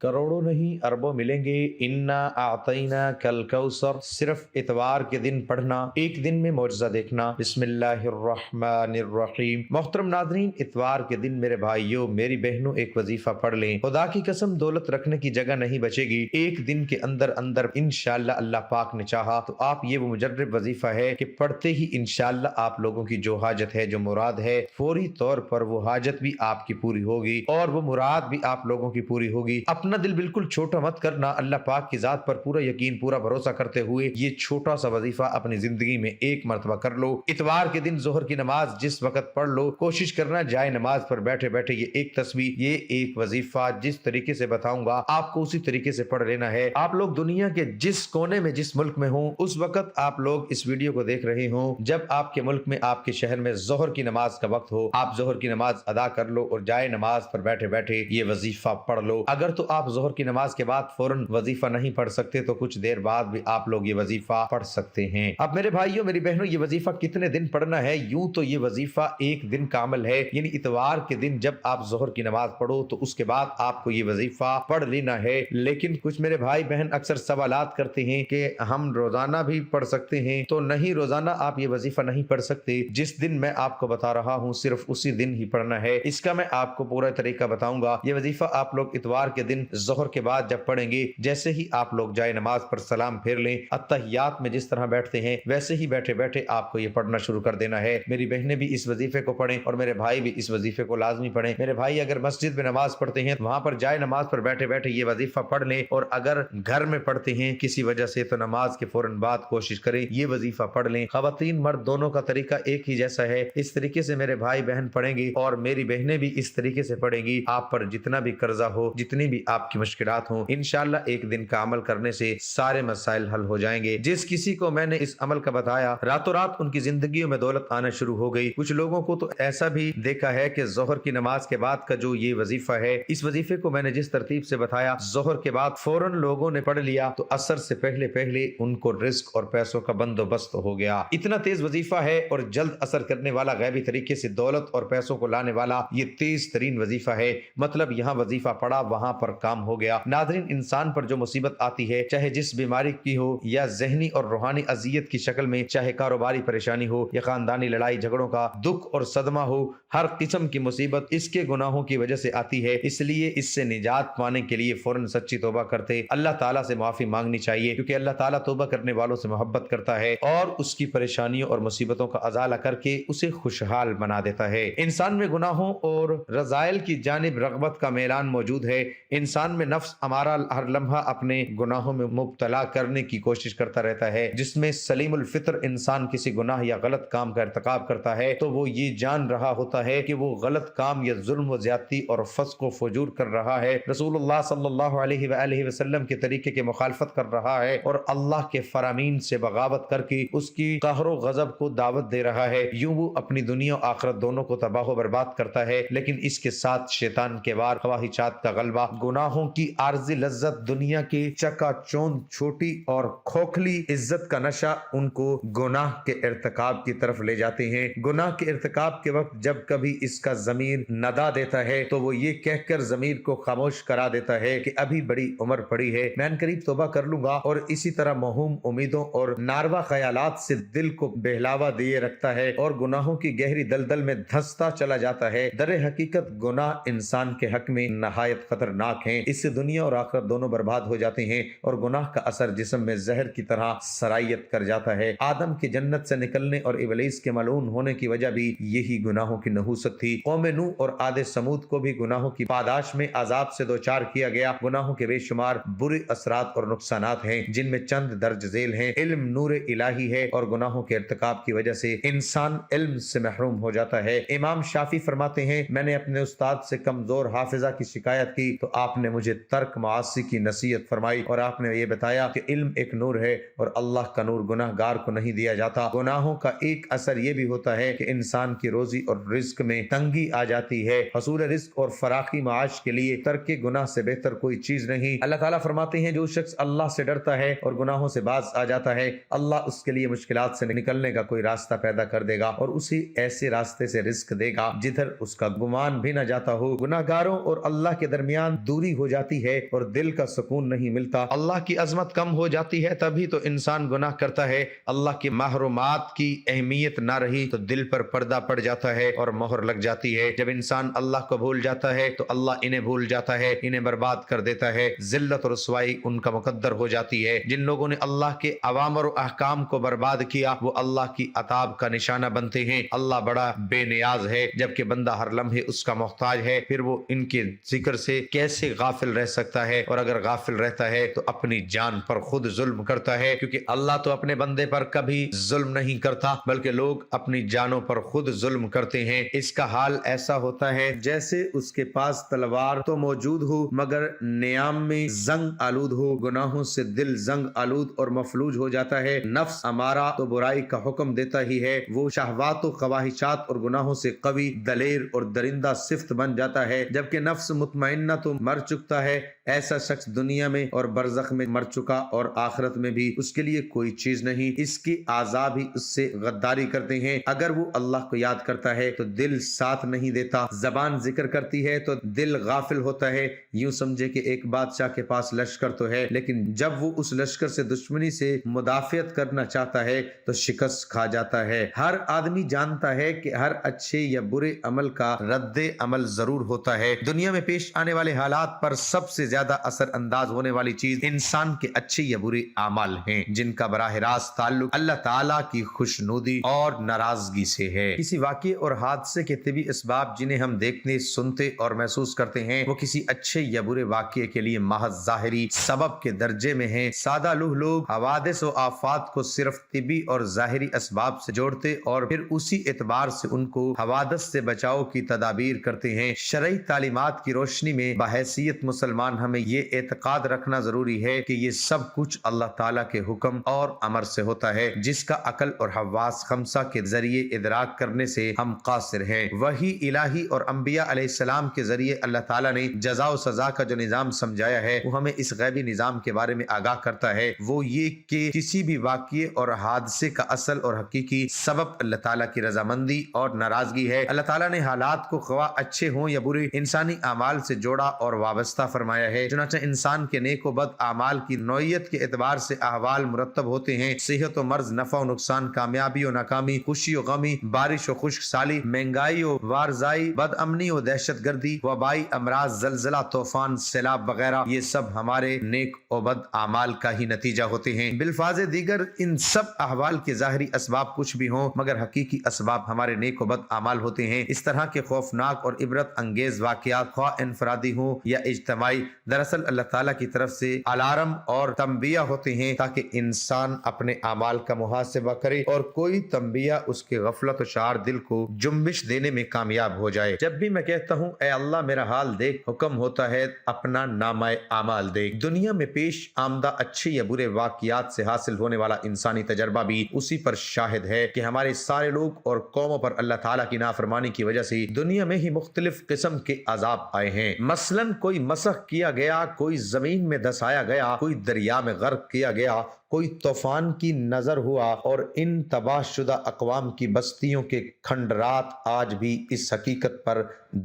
करोड़ों नहीं अरबों मिलेंगे। इन्ना आतईना कल कौसर, सिर्फ इतवार के दिन पढ़ना, एक दिन में मौजज़ा देखना। बिस्मिल्लाहिर्रहमानिर्रहीम। मोहतरम नाज़रीन, इतवार के दिन मेरे भाइयों मेरी बहनों एक वजीफा पढ़ लें। खुदा की कसम दौलत रखने की जगह नहीं बचेगी। एक दिन के अंदर अंदर इंशाअल्लाह अल्लाह पाक ने चाहा तो आप ये वो मुजर्रब वजीफा है कि पढ़ते ही इंशाअल्लाह आप लोगों की जो हाजत है, जो मुराद है, फौरी तौर पर वो हाजत भी आपकी पूरी होगी और वो मुराद भी आप लोगों की पूरी होगी। अपना दिल बिल्कुल छोटा मत करना, अल्लाह पाक की जात पर पूरा यकीन, पूरा भरोसा करते हुए ये छोटा सा वजीफा अपनी जिंदगी में एक मरतबा कर लो। इतवार के दिन जोहर की नमाज जिस वक्त पढ़ लो, कोशिश करना जाए नमाज पर बैठे बैठे ये एक तस्बीह, ये एक वजीफा जिस तरीके से बताऊंगा आपको उसी तरीके से पढ़ लेना है। आप लोग दुनिया के जिस कोने में, जिस मुल्क में हो, उस वक्त आप लोग इस वीडियो को देख रहे हो, जब आपके मुल्क में, आपके शहर में जोहर की नमाज का वक्त हो, आप जोहर की नमाज अदा कर लो और जाए नमाज पर बैठे बैठे ये वजीफा पढ़ लो। अगर तो आप जोहर की नमाज के बाद फौरन वजीफा नहीं पढ़ सकते तो कुछ देर बाद भी आप लोग ये वजीफा पढ़ सकते हैं। अब मेरे भाइयों मेरी बहनों, ये वजीफा कितने दिन पढ़ना है? यूं तो ये वजीफा एक दिन का अमल है, यानी इतवार के दिन जब आप जोहर की नमाज पढ़ो तो उसके बाद आपको ये वजीफा पढ़ लेना है। लेकिन कुछ मेरे भाई बहन अक्सर सवालात करते हैं कि हम रोजाना भी पढ़ सकते हैं, तो नहीं, रोजाना आप ये वजीफा नहीं पढ़ सकते। जिस दिन मैं आपको बता रहा हूँ सिर्फ उसी दिन ही पढ़ना है। इसका मैं आपको पूरा तरीका बताऊंगा। ये वजीफा आप लोग इतवार के दिन जोहर के बाद जब पढ़ेंगे, जैसे ही आप लोग जाए नमाज पर सलाम फेर लें, अत्तहियात में जिस तरह बैठते हैं वैसे ही बैठे बैठे आपको ये पढ़ना शुरू कर देना है। मेरी बहनें भी इस वजीफे को पढ़ें और मेरे भाई भी इस वजीफे को लाजमी पढ़ें। मेरे भाई अगर मस्जिद में नमाज पढ़ते हैं वहां पर जाए नमाज पर बैठे बैठे ये वजीफा पढ़ लें, और अगर घर में पढ़ते हैं किसी वजह से तो नमाज के फौरन बाद कोशिश करें ये वजीफा पढ़ लें। खवातीन मर्द दोनों का तरीका एक ही जैसा है। इस तरीके से मेरे भाई बहन पढ़ेंगे और मेरी बहनें भी इस तरीके से पढ़ेंगी। आप पर जितना भी कर्जा हो, जितनी भी आपकी मुश्किलात हो, इंशाअल्लाह एक दिन का अमल करने से सारे मसाइल हल हो जाएंगे। जिस किसी को मैंने इस अमल का बताया, रातों रात उनकी जिंदगियों में दौलत आना शुरू हो गई। कुछ लोगों को तो ऐसा भी देखा है कि जोहर की नमाज के बाद का जो ये वजीफा है, इस वजीफे को मैंने जिस तरतीब से बताया, जोहर के बाद फौरन लोगों ने पढ़ लिया तो असर से पहले पहले उनको रिस्क और पैसों का बंदोबस्त हो गया। इतना तेज वजीफा है और जल्द असर करने वाला, गैबी तरीके से दौलत और पैसों को लाने वाला ये तेज तरीन वजीफा है। मतलब यहाँ वजीफा पड़ा वहां पर काम हो गया। नादरीन, इंसान पर जो मुसीबत आती है, चाहे जिस बीमारी की हो या जहनी और रूहानी अजियत की शक्ल में, चाहे कारोबारी परेशानी हो या खानदानी लड़ाई झगड़ों का दुख और सदमा हो, हर किस्म की मुसीबत इसके गुनाहों की वजह से आती है। इसलिए इससे निजात पाने के लिए फौरन सच्ची तौबा करते अल्लाह ताला से माफी मांगनी चाहिए, क्योंकि अल्लाह ताला तौबा करने वालों से मोहब्बत करता है और उसकी परेशानियों और मुसीबतों का अजाला करके उसे खुशहाल बना देता है। इंसान में गुनाहों और रजाइल की जानिब रगबत का मैलान मौजूद है। इंसान में नफ्स हमारा हर लम्हा अपने गुनाहों में मुब्तला करने की कोशिश करता रहता है। जिसमें सलीमुल फित्र इंसान किसी गुनाह या गलत काम का इर्तिकाब करता है तो वो ये जान रहा होता है कि वो गलत काम या जुल्म व ज्यादती और फस्क व फजूर कर रहा है, रसूलुल्लाह सल्लल्लाहु अलैहि वसल्लम के तरीके की मुखालफत कर रहा है और अल्लाह के फरामीन से बगावत करके उसकी कहरो गजब को दावत दे रहा है। यूं वो अपनी दुनिया और आखिरत दोनों को तबाह बर्बाद करता है। लेकिन इसके साथ शैतान के वार, ख्वाहिशात का गलबा, गुनाहों की आर्जी लज्जत, दुनिया की चकाचौंध छोटी और खोखली इज्जत का नशा उनको गुनाह के इर्तिकाब की तरफ ले जाते हैं। गुनाह के इर्तिकाब के वक्त जब कभी इसका जमीर नदा देता है तो वो ये कहकर जमीर को खामोश करा देता है कि अभी बड़ी उम्र पड़ी है, मैं करीब तौबा कर लूंगा, और इसी तरह महूम उम्मीदों और नारवा ख्यालात से दिल को बहलावा दिए रखता है और गुनाहों की गहरी दलदल में धंसता चला जाता है। दर हकीकत गुनाह इंसान के हक में नहायत खतरनाक है। इससे दुनिया और आखिरत दोनों बर्बाद हो जाते हैं और गुनाह का असर जिस्म में जहर की तरह सरायत कर जाता है। आदम की जन्नत से निकलने और इबलीस के मलून होने की वजह भी यही गुनाहों की नहूसत थी। कौम नूह और आदे समूद को भी गुनाहों की पादाश में अजाब से दो चार किया गया। गुनाहों के बेशुमार बुरे असरात और नुकसानात हैं, जिनमें चंद दर्ज झेल हैं। इल्म नूर इलाही है और गुनाहों के इर्तिकाब की वजह से इंसान इल्म से महरूम हो जाता है। इमाम शाफी फरमाते हैं, मैंने अपने उस्ताद से कमजोर हाफिजा की शिकायत की तो आपने मुझे तर्क मासी की नसीहत फरमाई और आपने ये बताया कि इल्म एक नूर है और अल्लाह का नूर गुनाहगार को नहीं दिया जाता। गुनाहों का एक असर ये भी होता है कि इंसान की रोजी और रिस्क में तंगी आ जाती है। हसूल रिस्क और फराकी माश के लिए तर्क गुनाह से बेहतर कोई चीज नहीं। अल्लाह ताला फरमाते हैं, जो शख्स अल्लाह से डरता है और गुनाहों से बाज आ जाता है, अल्लाह उसके लिए मुश्किलात से निकलने का कोई रास्ता पैदा कर देगा और उसे ऐसे रास्ते से रिस्क देगा जिधर उसका गुमान भी न जाता हो। गुनाहगारों और अल्लाह के दरमियान दूरी پوری ہو جاتی ہے اور دل کا سکون نہیں ملتا، اللہ کی عظمت کم ہو جاتی ہے، تبھی تو انسان گناہ کرتا ہے۔ اللہ کی محرومات کی اہمیت نہ رہی تو دل پر پردہ پڑ جاتا ہے اور مہر لگ جاتی ہے۔ جب انسان اللہ کو بھول جاتا ہے تو اللہ انہیں بھول جاتا ہے، انہیں برباد کر دیتا ہے، ذلت اور رسوائی ان کا مقدر ہو جاتی ہے۔ جن لوگوں نے اللہ کے اوامر و احکام کو برباد کیا وہ اللہ کی عطاب کا نشانہ بنتے ہیں۔ اللہ بڑا بے نیاز ہے، جبکہ بندہ ہر لمحے اس کا محتاج ہے، پھر وہ ان کے ذکر سے کیسے غافل رہ سکتا ہے؟ اور اگر غافل رہتا ہے تو اپنی جان پر خود ظلم کرتا ہے، کیونکہ اللہ تو اپنے بندے پر کبھی ظلم نہیں کرتا بلکہ لوگ اپنی جانوں پر خود ظلم کرتے ہیں۔ اس کا حال ایسا ہوتا ہے جیسے اس کے پاس تلوار تو موجود ہو مگر نیام میں زنگ آلود ہو، گناہوں سے دل زنگ آلود اور مفلوج ہو جاتا ہے۔ نفس ہمارا تو برائی کا حکم دیتا ہی ہے، وہ شہوات و خواہشات اور گناہوں سے قوی، دلیر اور درندہ صفت بن جاتا ہے، جبکہ نفس مطمئنہ تو مر چکتا ہے۔ ایسا شخص دنیا میں اور برزخ میں مر چکا اور آخرت میں بھی اس کے لیے کوئی چیز نہیں، اس کی اعضاء بھی اس سے غداری کرتے ہیں۔ اگر وہ اللہ کو یاد کرتا ہے تو دل ساتھ نہیں دیتا، زبان ذکر کرتی ہے تو دل غافل ہوتا ہے۔ یوں سمجھے کہ ایک بادشاہ کے پاس لشکر تو ہے، لیکن جب وہ اس لشکر سے دشمنی سے مدافعت کرنا چاہتا ہے تو شکست کھا جاتا ہے۔ ہر آدمی جانتا ہے کہ ہر اچھے یا برے عمل کا رد عمل ضرور ہوتا ہے۔ دنیا میں پیش آنے والے حالات پر سب سے زیادہ اثر انداز ہونے والی چیز انسان کے اچھے یا برے اعمال ہیں، جن کا براہ راست تعلق اللہ تعالیٰ کی خوشنودی اور ناراضگی سے ہے۔ کسی واقعے اور حادثے کے طبی اسباب جنہیں ہم دیکھنے، سنتے اور محسوس کرتے ہیں وہ کسی اچھے یا برے واقعے کے لیے محض ظاہری سبب کے درجے میں ہیں۔ سادہ لوگ حوادث و آفات کو صرف طبی اور ظاہری اسباب سے جوڑتے اور پھر اسی اعتبار سے ان کو حوادث سے بچاؤ کی تدابیر کرتے ہیں۔ شرعی تعلیمات کی روشنی میں بحیثیت مسلمان ہمیں یہ اعتقاد رکھنا ضروری ہے کہ یہ سب کچھ اللہ تعالیٰ کے حکم اور امر سے ہوتا ہے، جس کا عقل اور حواس خمسہ کے ذریعے ادراک کرنے سے ہم قاصر ہیں۔ وحی الہی اور انبیاء علیہ السلام کے ذریعے اللہ تعالیٰ نے جزا و سزا کا جو نظام سمجھایا ہے وہ ہمیں اس غیبی نظام کے بارے میں آگاہ کرتا ہے، وہ یہ کہ کسی بھی واقعے اور حادثے کا اصل اور حقیقی سبب اللہ تعالیٰ کی رضامندی اور ناراضگی ہے۔ اللہ تعالیٰ نے حالات کو خواہ اچھے ہوں یا برے انسانی اعمال سے جوڑا اور وابستہ فرمایا ہے، چنانچہ انسان کے نیک و بد اعمال کی نوعیت کے اعتبار سے احوال مرتب ہوتے ہیں۔ صحت و مرض، نفع و نقصان، کامیابی و ناکامی، خوشی و غمی، بارش و خشک سالی، مہنگائی و وارزائی، بد امنی و دہشت گردی، وبائی امراض، زلزلہ، طوفان، سیلاب وغیرہ، یہ سب ہمارے نیک و بد اعمال کا ہی نتیجہ ہوتے ہیں۔ بالفاظ دیگر ان سب احوال کے ظاہری اسباب کچھ بھی ہوں مگر حقیقی اسباب ہمارے نیک و بد اعمال ہوتے ہیں۔ اس طرح کے خوفناک اور عبرت انگیز واقعات خواہ انفرادی ہوں یا اجتماعی دراصل اللہ تعالیٰ کی طرف سے الارم اور تنبیہ ہوتے ہیں تاکہ انسان اپنے اعمال کا محاسبہ کرے اور کوئی تنبیہ اس کے غفلت و شعار دل کو جنبش دینے میں کامیاب ہو جائے۔ جب بھی میں کہتا ہوں اے اللہ میرا حال دیکھ، حکم ہوتا ہے اپنا نامہ اعمال دیکھ۔ دنیا میں پیش آمدہ اچھے یا برے واقعات سے حاصل ہونے والا انسانی تجربہ بھی اسی پر شاہد ہے کہ ہمارے سارے لوگ اور قوموں پر اللہ تعالیٰ کی نافرمانی کی وجہ سے دنیا میں ہی مختلف قسم کے عذاب آئے ہیں۔ مثلاً کوئی مسخ کیا گیا، کوئی زمین میں دھسایا گیا، کوئی دریا میں غرق کیا گیا، کوئی طوفان کی نظر ہوا، اور ان تباہ شدہ اقوام کی بستیوں کے کھنڈرات آج بھی اس حقیقت پر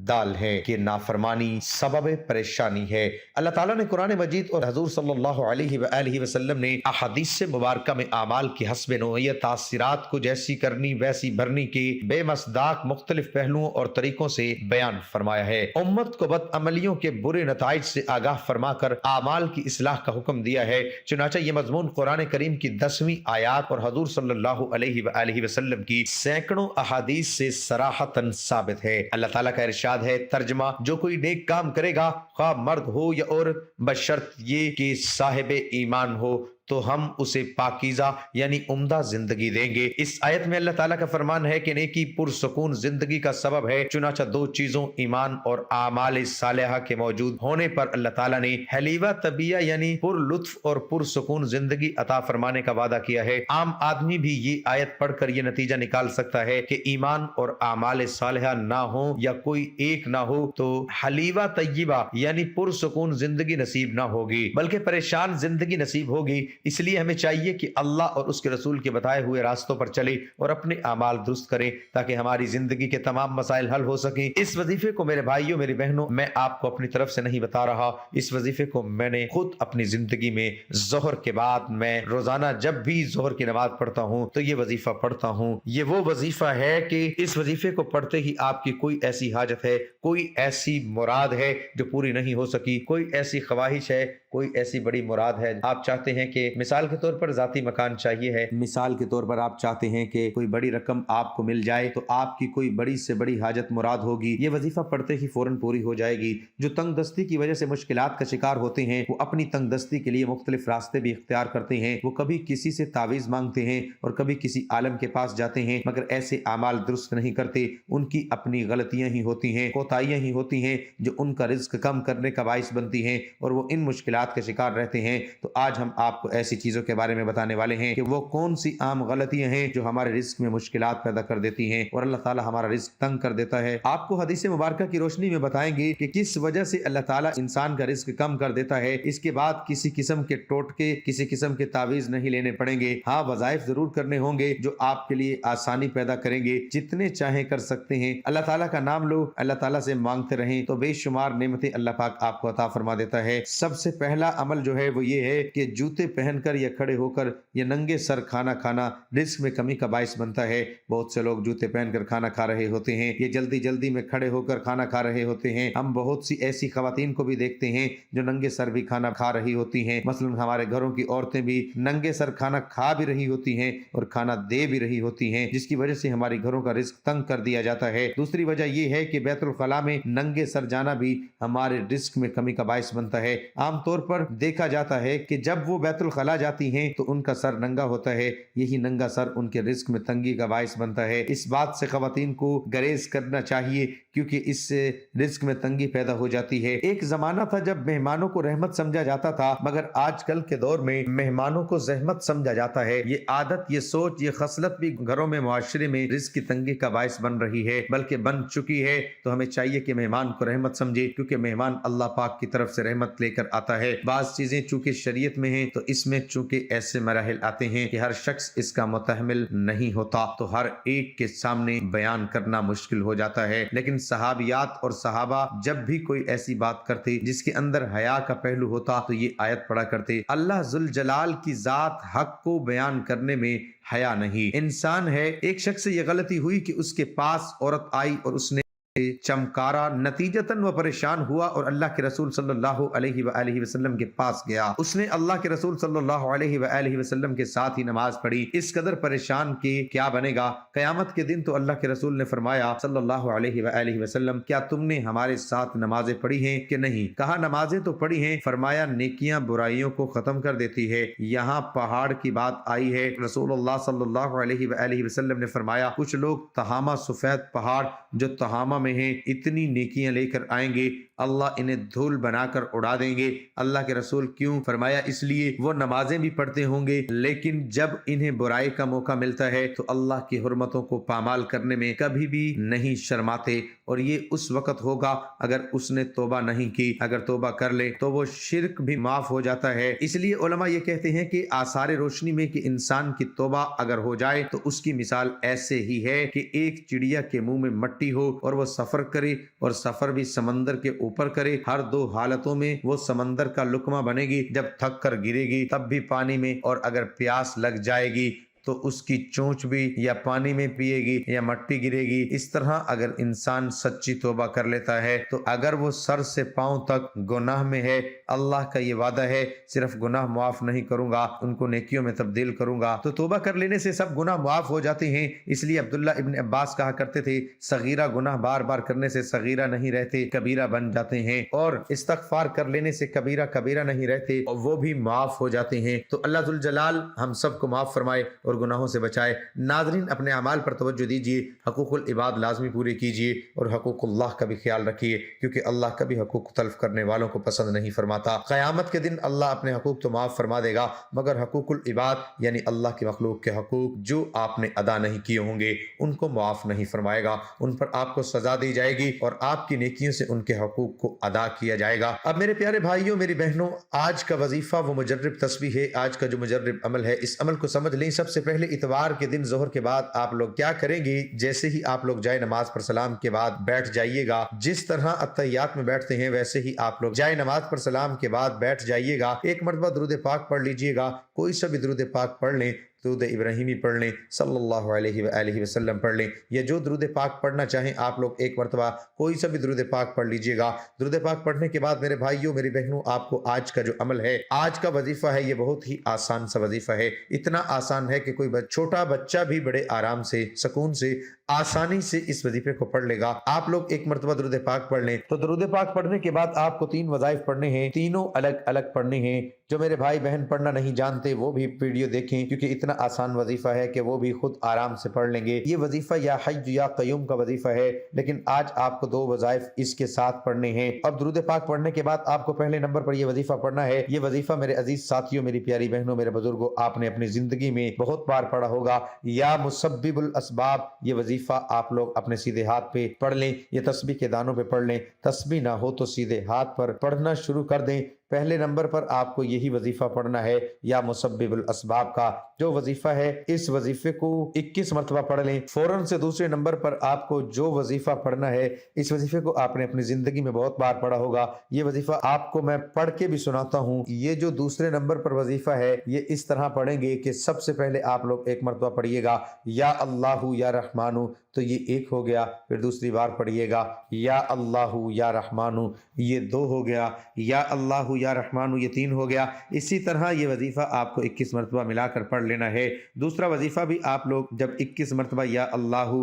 دال ہیں کہ نافرمانی سبب پریشانی ہے۔ اللہ تعالیٰ نے قرآن مجید اور حضور صلی اللہ علیہ وآلہ وسلم نے احادیث مبارکہ میں اعمال کی حسب نوعیت تاثیرات کو جیسی کرنی ویسی بھرنی کے بے مصداق مختلف پہلوؤں اور طریقوں سے بیان فرمایا ہے۔ امت کو بد عملیوں کے برے نتائج سے آگاہ فرما کر اعمال کی اصلاح کا حکم دیا ہے۔ چنانچہ یہ مضمون قرآن کریم کی 10ویں آیات اور حضور صلی اللہ علیہ وآلہ وسلم کی سینکڑوں احادیث سے صراحتاً ثابت ہے۔ اللہ تعالیٰ کا ارشاد ہے، ترجمہ: جو کوئی نیک کام کرے گا خواہ مرد ہو یا عورت بشرط یہ کہ صاحب ایمان ہو تو ہم اسے پاکیزہ یعنی عمدہ زندگی دیں گے۔ اس آیت میں اللہ تعالیٰ کا فرمان ہے کہ نیکی پرسکون زندگی کا سبب ہے، چنانچہ دو چیزوں ایمان اور اعمال صالحہ کے موجود ہونے پر اللہ تعالیٰ نے حلیوہ طبیعہ یعنی پر لطف اور پرسکون زندگی عطا فرمانے کا وعدہ کیا ہے۔ عام آدمی بھی یہ آیت پڑھ کر یہ نتیجہ نکال سکتا ہے کہ ایمان اور اعمال صالحہ نہ ہو یا کوئی ایک نہ ہو تو حلیوہ طیبہ یعنی پرسکون زندگی نصیب نہ ہوگی بلکہ پریشان زندگی نصیب ہوگی۔ इसलिए हमें चाहिए कि अल्लाह और उसके रसूल के बताए हुए रास्तों पर चले और अपने अमाल दुरुस्त करें ताकि हमारी जिंदगी के तमाम मसाइल हल हो सकें। इस वजीफे को मेरे भाइयों मेरी बहनों मैं आपको अपनी तरफ से नहीं बता रहा, इस वजीफे को मैंने खुद अपनी जिंदगी में जोहर के बाद मैं रोजाना जब भी जोहर की नमाज पढ़ता हूँ तो ये वजीफा पढ़ता हूँ। ये वो वजीफा है कि इस वजीफे को पढ़ते ही आपकी कोई ऐसी हाजत है, कोई ऐसी मुराद है जो पूरी नहीं हो सकी, कोई ऐसी ख्वाहिश है, कोई ऐसी बड़ी मुराद है, आप चाहते हैं कि मिसाल के तौर पर जाती मकान चाहिए है, मिसाल के तौर पर आप चाहते हैं कि कोई बड़ी रकम आपको मिल जाए, तो आपकी कोई बड़ी से बड़ी हाजत मुराद होगी, ये वजीफा पढ़ते ही फौरन पूरी हो जाएगी। जो तंग दस्ती की वजह से मुश्किलात का शिकार होते हैं वो अपनी तंग दस्ती के लिए मुख्तलिफ रास्ते भी इख्तियार करते हैं। वो कभी किसी से तावीज मांगते हैं और कभी किसी आलम के पास जाते हैं, मगर ऐसे अमाल दुरुस्त नहीं करते। उनकी अपनी गलतियां ही होती हैं, कोताहियां ही होती हैं जो उनका रिज्क कम करने का बाइस बनती हैं और वो इन मुश्किलात के शिकार रहते हैं। तो आज हम आपको ऐसी चीजों के बारे में बताने वाले हैं कि वो कौन सी आम गलतियां हैं जो हमारे रिज्क में मुश्किलात पैदा कर देती हैं और अल्लाह ताला हमारा रिज्क तंग कर देता है। आपको हदीस मुबारका की रोशनी में बताएंगे कि किस वजह से अल्लाह ताला इंसान का रिज्क कम कर देता है। इसके बाद किसी किस्म के टोटके, किसी किस्म के तावीज नहीं लेने पड़ेंगे। हाँ, वज़ाइफ जरूर करने होंगे जो आपके लिए आसानी पैदा करेंगे, जितने चाहे कर सकते हैं। अल्लाह ताला का नाम लो, अल्लाह ताला से मांगते रहें तो बेशुमार नेमतें अल्लाह पाक आपको अता फरमा देता है। सबसे पहला अमल जो है वो ये है कि जूते पहनकर या खड़े होकर या नंगे सर खाना खाना रिस्क में कमी का बाइस बनता है। बहुत से लोग जूते पहनकर खाना खा रहे होते हैं, ये जल्दी जल्दी में खड़े होकर खाना खा रहे होते हैं। हम बहुत सी ऐसी खवातीन को भी देखते हैं जो नंगे सर भी खाना खा रही होती हैं। मसलन हमारे घरों की औरतें भी नंगे सर खाना खा भी रही होती हैं और खाना दे भी रही होती हैं, जिसकी वजह से हमारी घरों का रिस्क तंग कर दिया जाता है। दूसरी वजह यह है कि बैतुल खला में नंगे सर जाना भी हमारे रिस्क में कमी का बाइस बनता है। आमतौर पर देखा जाता है कि जब वो बैतुल खला जाती हैं तो उनका सर नंगा होता है। यही नंगा सर उनके रिस्क में तंगी का बाइस बनता है। इस बात से खवातीन को गरेज करना चाहिए क्योंकि इससे रिस्क में तंगी पैदा हो जाती है। एक जमाना था जब मेहमानों को रहमत समझा जाता था, मगर आजकल के दौर में मेहमानों को जहमत समझा जाता है। ये आदत, ये सोच, ये खसलत भी घरों में, मुआशरे में रिस्क की तंगी का बाइस बन रही है, बल्कि बन चुकी है। तो हमें चाहिए कि मेहमान को रहमत समझे, क्योंकि मेहमान अल्लाह पाक की तरफ से रहमत लेकर आता है। बाज़ चीजें चूंकि शरीयत में हैं तो इसमें चूंकि ऐसे मराहिल आते हैं कि हर शख्स इसका मुतहमिल नहीं होता, तो हर एक के सामने बयान करना मुश्किल हो जाता है। लेकिन सहाबियात और सहाबा जब भी कोई ऐसी बात करते जिसके अंदर हया का पहलू होता तो ये आयत पढ़ा करते, अल्लाह जुल जलाल की जात हक को बयान करने में हया नहीं। इंसान है, एक शख्स से ये गलती हुई कि उसके पास औरत आई और उसने चमकारा, नतीजतन वह परेशान हुआ और अल्लाह के रसूल सल्लल्लाहु अलैहि वसल्लम के पास गया। उसने अल्लाह के रसूल सल्लल्लाहु अलैहि वसल्लम के साथ ही नमाज पढ़ी। इस कदर परेशान कि क्या बनेगा कयामत के दिन। तो अल्लाह के रसूल ने फरमाया सल्लल्लाहु अलैहि वसल्लम, क्या तुमने हमारे साथ नमाजें पढ़ी हैं कि नहीं? कहा नमाजें तो पढ़ी हैं। फरमाया नेकियां बुराइयों को खत्म कर देती है। यहाँ पहाड़ की बात आई है। रसूलुल्लाह सल्लल्लाहु अलैहि वसल्लम ने फरमाया, कुछ लोग तहामा, सफेद पहाड़ जो तहामा में है, इतनी नेकियां लेकर आएंगे, अल्लाह इन्हें धूल बनाकर उड़ा देंगे। अल्लाह के रसूल क्यों? फरमाया इसलिए वो नमाजें भी पढ़ते होंगे, लेकिन जब इन्हें बुराई का मौका मिलता है तो अल्लाह की हुर्मतों को पामाल करने में कभी भी नहीं शर्माते। और ये उस वक्त होगा अगर उसने तौबा नहीं की। अगर तौबा कर ले तो वो शिर्क भी माफ हो जाता है। इसलिए उलमा ये कहते हैं कि आसार रोशनी में कि इंसान की तौबा अगर हो जाए तो उसकी मिसाल ऐसे ही है कि एक चिड़िया के मुंह में मट्टी हो और वो सफर करे, और सफर भी समंदर के ऊपर करे। हर दो हालतों में वो समंदर का लुकमा बनेगी। जब थक कर गिरेगी तब भी पानी में, और अगर प्यास लग जाएगी तो उसकी चोंच भी या पानी में पिएगी या मट्टी गिरेगी। इस तरह अगर इंसान सच्ची तौबा कर लेता है तो अगर वो सर से पांव तक गुनाह में है, अल्लाह का ये वादा है सिर्फ गुनाह मुआफ नहीं करूंगा, उनको नेकियों में तब्दील करूंगा। तो तौबा कर लेने से सब गुनाह मुआफ हो जाते हैं। इसलिए अब्दुल्ला इब्न अब्बास कहा करते थे, सगीरा गुनाह बार बार करने से सगीरा नहीं रहते, कबीरा बन जाते हैं, और इस्तगफार कर लेने से कबीरा कबीरा नहीं रहते और वो भी मुआफ हो जाते हैं। तो अल्लाह जुल जलाल हम सबको माफ फरमाए और اور گناہوں سے بچائے۔ ناظرین اپنے اعمال پر توجہ دیجیے، حقوق العباد لازمی پورے کیجیے اور حقوق اللہ کا بھی خیال رکھیے، کیونکہ اللہ کبھی حقوق تلف کرنے والوں کو پسند نہیں فرماتا۔ قیامت کے دن اللہ اپنے حقوق تو معاف فرما دے گا، مگر حقوق العباد یعنی اللہ کی مخلوق کے حقوق جو آپ نے ادا نہیں کیے ہوں گے ان کو معاف نہیں فرمائے گا، ان پر آپ کو سزا دی جائے گی اور آپ کی نیکیوں سے ان کے حقوق کو ادا کیا جائے گا۔ اب میرے پیارے بھائیوں، میری بہنوں، آج کا وظیفہ وہ مجرب تسبیح ہے، آج کا جو مجرب عمل ہے، اس عمل کو سمجھ لیں۔ سب سے پہلے اتوار کے دن ظہر کے بعد آپ لوگ کیا کریں گے؟ جیسے ہی آپ لوگ جائے نماز پر سلام کے بعد بیٹھ جائیے گا، جس طرح اتحیات میں بیٹھتے ہیں ویسے ہی آپ لوگ جائے نماز پر سلام کے بعد بیٹھ جائیے گا۔ ایک مرتبہ درود پاک پڑھ لیجئے گا، کوئی سا بھی درود پاک پڑھ لیں، درود ابراہیمی پڑھ لیں، صلی اللہ علیہ وآلہ وسلم پڑھ لیں، یا جو درود پاک پڑھنا چاہیں آپ لوگ ایک مرتبہ کوئی سا بھی درود پاک پڑھ لیجئے گا۔ درود پاک پڑھنے کے بعد میرے بھائیوں، میری بہنوں، آپ کو آج کا جو عمل ہے، آج کا وظیفہ ہے، یہ بہت ہی آسان سا وظیفہ ہے۔ اتنا آسان ہے کہ کوئی چھوٹا بچہ بھی بڑے آرام سے، سکون سے، آسانی سے اس وظیفے کو پڑھ لے گا۔ آپ لوگ ایک مرتبہ درود پاک پڑھ لیں۔ تو درود پاک پڑھنے کے بعد آپ کو 3 وظائف پڑھنے ہیں، تینوں الگ الگ پڑھنے ہیں۔ جو میرے بھائی بہن پڑھنا نہیں جانتے وہ بھی ویڈیو دیکھیں، کیونکہ اتنا آسان وظیفہ ہے کہ وہ بھی خود آرام سے پڑھ لیں گے۔ یہ وظیفہ یا حی یا قیوم کا وظیفہ ہے، لیکن آج آپ کو 2 وظائف اس کے ساتھ پڑھنے ہیں۔ اب درود پاک پڑھنے کے بعد آپ کو پہلے نمبر پر یہ وظیفہ پڑھنا ہے۔ یہ وظیفہ میرے عزیز ساتھیوں، میری پیاری بہنوں، میرے بزرگوں، آپ نے اپنی زندگی میں بہت بار پڑھا ہوگا۔ یا مسبب الاسباب، یہ وظیفہ آپ لوگ اپنے سیدھے ہاتھ پہ پڑھ لیں، یہ تسبیح کے دانوں پہ پڑھ لیں۔ تسبیح نہ ہو تو سیدھے ہاتھ پر پڑھنا شروع کر دیں۔ پہلے نمبر پر آپ کو یہی وظیفہ پڑھنا ہے، یا مسبب الاسباب کا جو وظیفہ ہے، اس وظیفے کو 21 مرتبہ پڑھ لیں۔ فوراً سے دوسرے نمبر پر آپ کو جو وظیفہ پڑھنا ہے، اس وظیفے کو آپ نے اپنی زندگی میں بہت بار پڑھا ہوگا۔ یہ وظیفہ آپ کو میں پڑھ کے بھی سناتا ہوں۔ یہ جو دوسرے نمبر پر وظیفہ ہے، یہ اس طرح پڑھیں گے کہ سب سے پہلے آپ لوگ ایک مرتبہ پڑھیے گا یا اللہ یا رحمانو، تو یہ 1 ہو گیا۔ پھر دوسری بار پڑھیے گا یا اللہ یا رحمانو، یہ 2 ہو گیا۔ یا اللہ یا رحمانو، یہ 3 ہو گیا۔ اسی طرح یہ وظیفہ آپ کو 21 مرتبہ ملا کر پڑھ لینا ہے۔ دوسرا وظیفہ بھی آپ لوگ جب 21 مرتبہ یا اللہ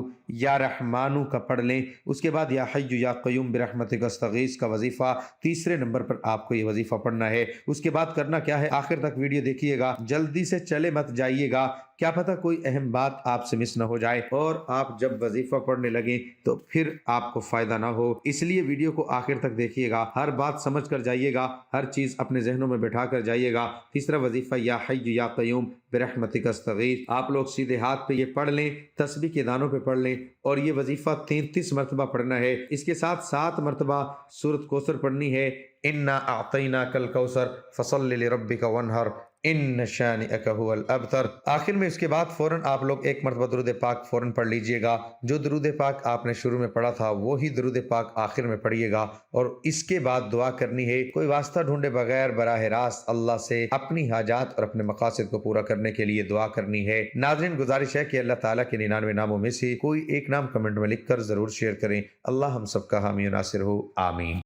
یا رحمانو کا پڑھ لیں، اس کے بعد یا حی یا قیوم برحمتک استغیث کا وظیفہ تیسرے نمبر پر آپ کو یہ وظیفہ پڑھنا ہے۔ اس کے بعد کرنا کیا ہے، آخر تک ویڈیو دیکھیے گا، جلدی سے چلے مت جائیے گا، کیا پتہ کوئی اہم بات آپ سے مس نہ ہو جائے اور آپ جب وظیفہ پڑھنے لگیں تو پھر آپ کو فائدہ نہ ہو۔ اس لیے ویڈیو کو آخر تک دیکھیے گا، ہر بات سمجھ کر جائیے گا، ہر چیز اپنے ذہنوں میں بٹھا کر جائیے گا۔ تیسرا وظیفہ یا حی یا قیوم برحمتک استغیث، آپ لوگ سیدھے ہاتھ پہ یہ پڑھ لیں، تسبیح کے دانوں پہ پڑھ لیں، اور یہ وظیفہ 33 مرتبہ پڑھنا ہے۔ اس کے ساتھ 7 مرتبہ سورۃ کوثر پڑھنی ہے، انا اعطیناک الکوثر فصل لربک وانحر ان شانئک هو الابتر۔ آخر میں اس کے بعد فوراً آپ لوگ ایک مرتبہ درود پاک فوراً پڑھ لیجئے گا۔ جو درود پاک آپ نے شروع میں پڑھا تھا وہی درود پاک آخر میں پڑھیے گا، اور اس کے بعد دعا کرنی ہے، کوئی واسطہ ڈھونڈے بغیر براہ راست اللہ سے اپنی حاجات اور اپنے مقاصد کو پورا کرنے کے لیے دعا کرنی ہے۔ ناظرین گزارش ہے کہ اللہ تعالیٰ کے 99 ناموں میں سے کوئی ایک نام کمنٹ میں لکھ کر ضرور شیئر کریں۔ اللہ ہم سب کا حامی و ناصر ہو، آمین۔